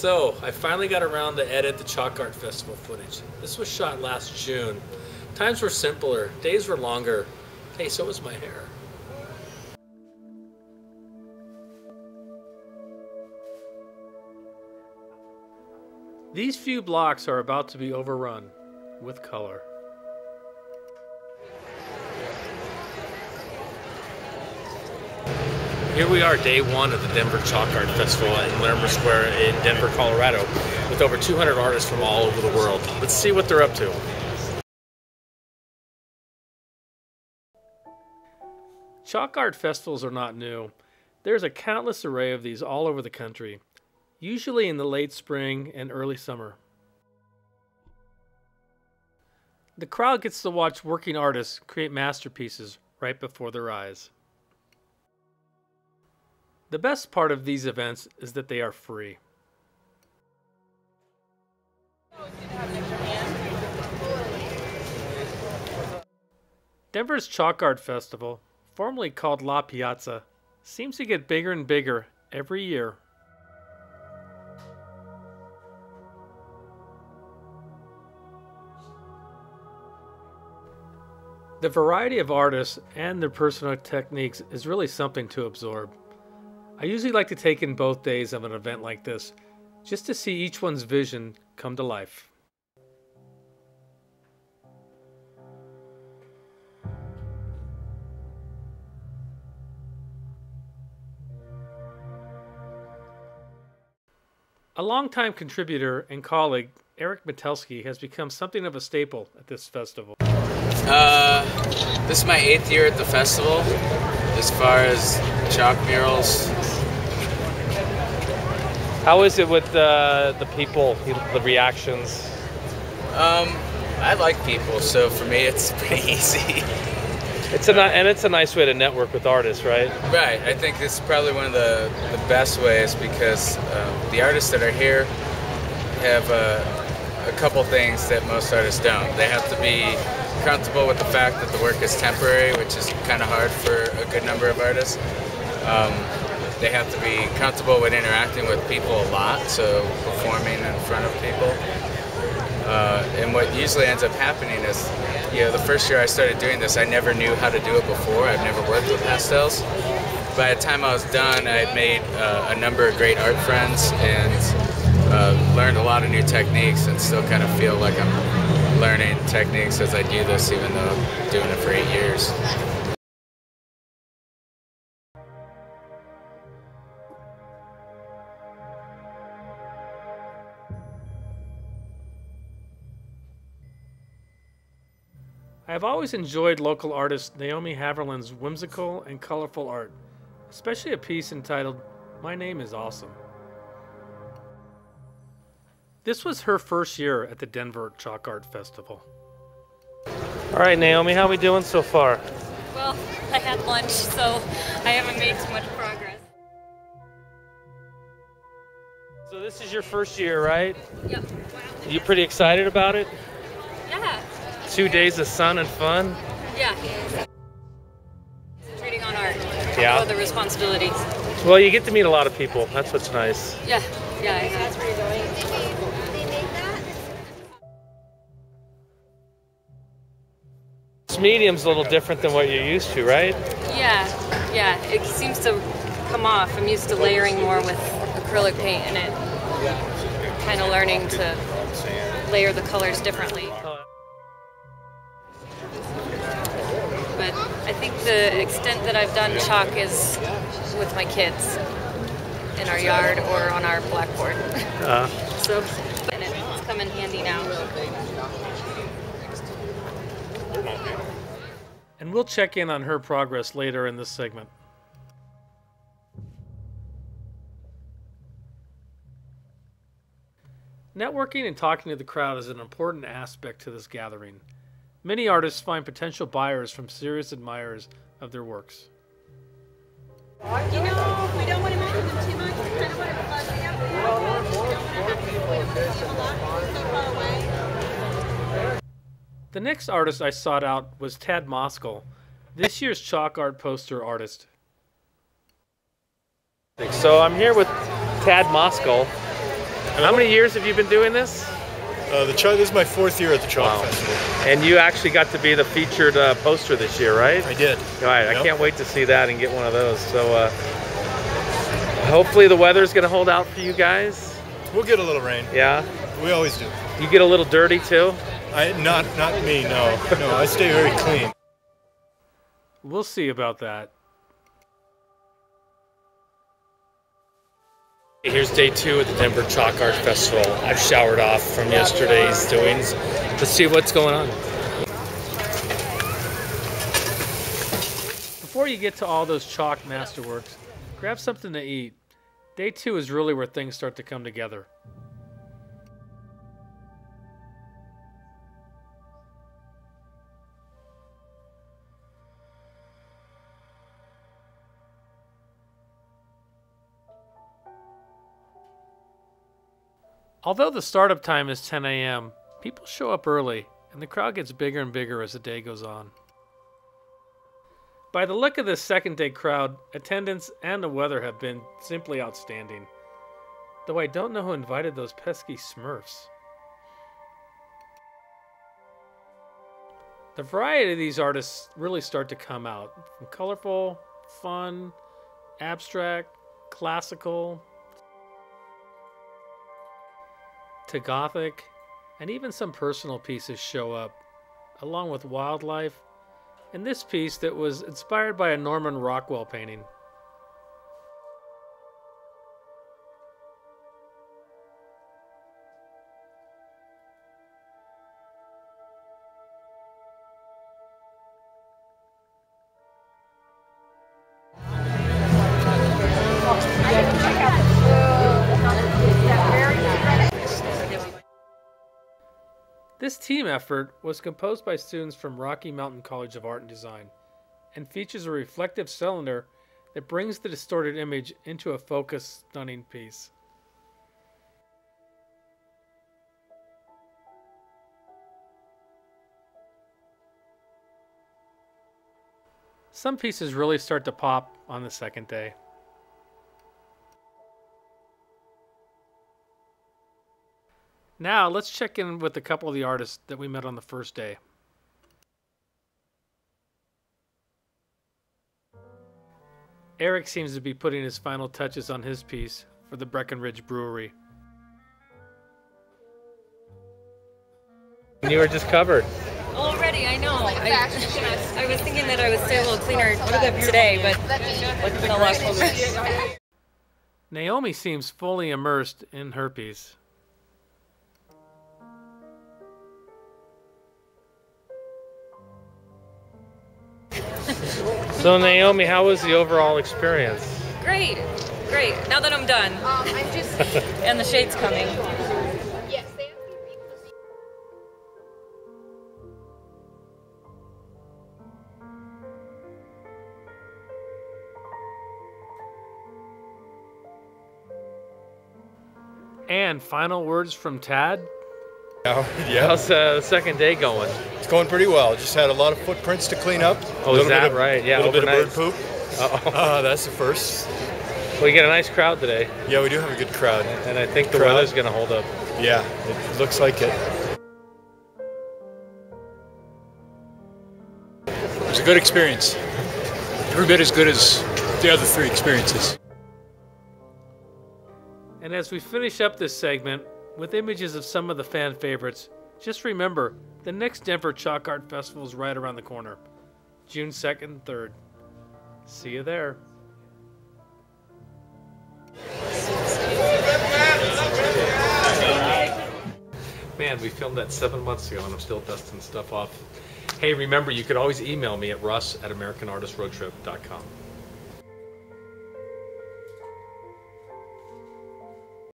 So, I finally got around to edit the Chalk Art Festival footage. This was shot last June. Times were simpler, days were longer. Hey, so was my hair. These few blocks are about to be overrun with color. Here we are, day one of the Denver Chalk Art Festival in Larimer Square in Denver, Colorado, with over 200 artists from all over the world. Let's see what they're up to. Chalk art festivals are not new. There's a countless array of these all over the country, usually in the late spring and early summer. The crowd gets to watch working artists create masterpieces right before their eyes. The best part of these events is that they are free. Denver's Chalk Art Festival, formerly called La Piazza, seems to get bigger and bigger every year. The variety of artists and their personal techniques is really something to absorb. I usually like to take in both days of an event like this, just to see each one's vision come to life. A longtime contributor and colleague, Eric Metelsky, has become something of a staple at this festival. This is my 8th year at the festival, as far as chalk murals. How is it with the people, the reactions? I like people, so for me it's pretty easy. It's a nice way to network with artists, right? Right. I think this is probably one of the best ways because the artists that are here have a couple things that most artists don't. They have to be comfortable with the fact that the work is temporary, which is kind of hard for a good number of artists. They have to be comfortable with interacting with people a lot, so performing in front of people. And what usually ends up happening is, the first year I started doing this, I never knew how to do it before. I've never worked with pastels. By the time I was done, I had made a number of great art friends and learned a lot of new techniques, and still kind of feel like I'm learning techniques as I do this, even though I'm doing it for 8 years. I have always enjoyed local artist Naomi Haverland's whimsical and colorful art, especially a piece entitled, "My Name is Awesome." This was her first year at the Denver Chalk Art Festival. All right, Naomi, how are we doing so far? Well, I had lunch, so I haven't made too much progress. So this is your first year, right? Yep. You pretty excited about it? Yeah. 2 days of sun and fun? Yeah. Treating on art. Yeah. All the responsibilities. Well, you get to meet a lot of people. That's what's nice. Yeah. Yeah. That's where you're going. This medium's a little different than what you're used to, right? Yeah. Yeah. It seems to come off. I'm used to layering more with acrylic paint, and it kind of learning to layer the colors differently. But I think the extent that I've done chalk is with my kids in our yard or on our blackboard. So it's come in handy now. And we'll check in on her progress later in this segment. Networking and talking to the crowd is an important aspect to this gathering. Many artists find potential buyers from serious admirers of their works. We don't want to mention them too much. We kind of want to fuzzy up. We don't want to have to a lot so far away. The next artist I sought out was Tad Moskal, this year's chalk art poster artist. So I'm here with Tad Moskal. How many years have you been doing this? This is my 4th year at the Chalk Festival. And you actually got to be the featured poster this year, right? I did. All right, Yep. I can't wait to see that and get one of those. So hopefully the weather's going to hold out for you guys. We'll get a little rain. Yeah? We always do. You get a little dirty too? Not me, no. No, I stay very clean. We'll see about that. Here's day 2 at the Denver Chalk Art Festival. I've showered off from yesterday's doings. Let's see what's going on. Before you get to all those chalk masterworks, grab something to eat. Day 2 is really where things start to come together. Although the startup time is 10 a.m., people show up early, and the crowd gets bigger and bigger as the day goes on. By the look of this second day crowd, attendance and the weather have been simply outstanding. Though I don't know who invited those pesky Smurfs. The variety of these artists really start to come out, from colorful, fun, abstract, classical, to gothic, and even some personal pieces show up, along with wildlife, and this piece that was inspired by a Norman Rockwell painting. This team effort was composed by students from Rocky Mountain College of Art and Design and features a reflective cylinder that brings the distorted image into a focused, stunning piece. Some pieces really start to pop on the second day. Now, let's check in with a couple of the artists that we met on the first day. Eric seems to be putting his final touches on his piece for the Breckenridge Brewery. You were just covered. Already, I know. I was thinking that I would stay a little cleaner today, but it's been a lot colder. Naomi seems fully immersed in her piece. So Naomi, how was the overall experience? Great. Now that I'm done. And the shade's coming. Yes, And final words from Tad? Yeah. How's the second day going? It's going pretty well. Just had a lot of footprints to clean up. Oh, is that right? Yeah, a little bit of bird overnight. poop. That's the first. Well, you get a nice crowd today. Yeah, we do have a good crowd. And I think the weather's going to hold up. Yeah, it looks like it. It was a good experience. Every bit as good as the other 3 experiences. And as we finish up this segment with images of some of the fan favorites, just remember, the next Denver Chalk Art Festival is right around the corner, June 2nd and 3rd. See you there. Man, we filmed that 7 months ago and I'm still dusting stuff off. Hey, remember, you could always email me at russ@AmericanArtistRoadTrip.com.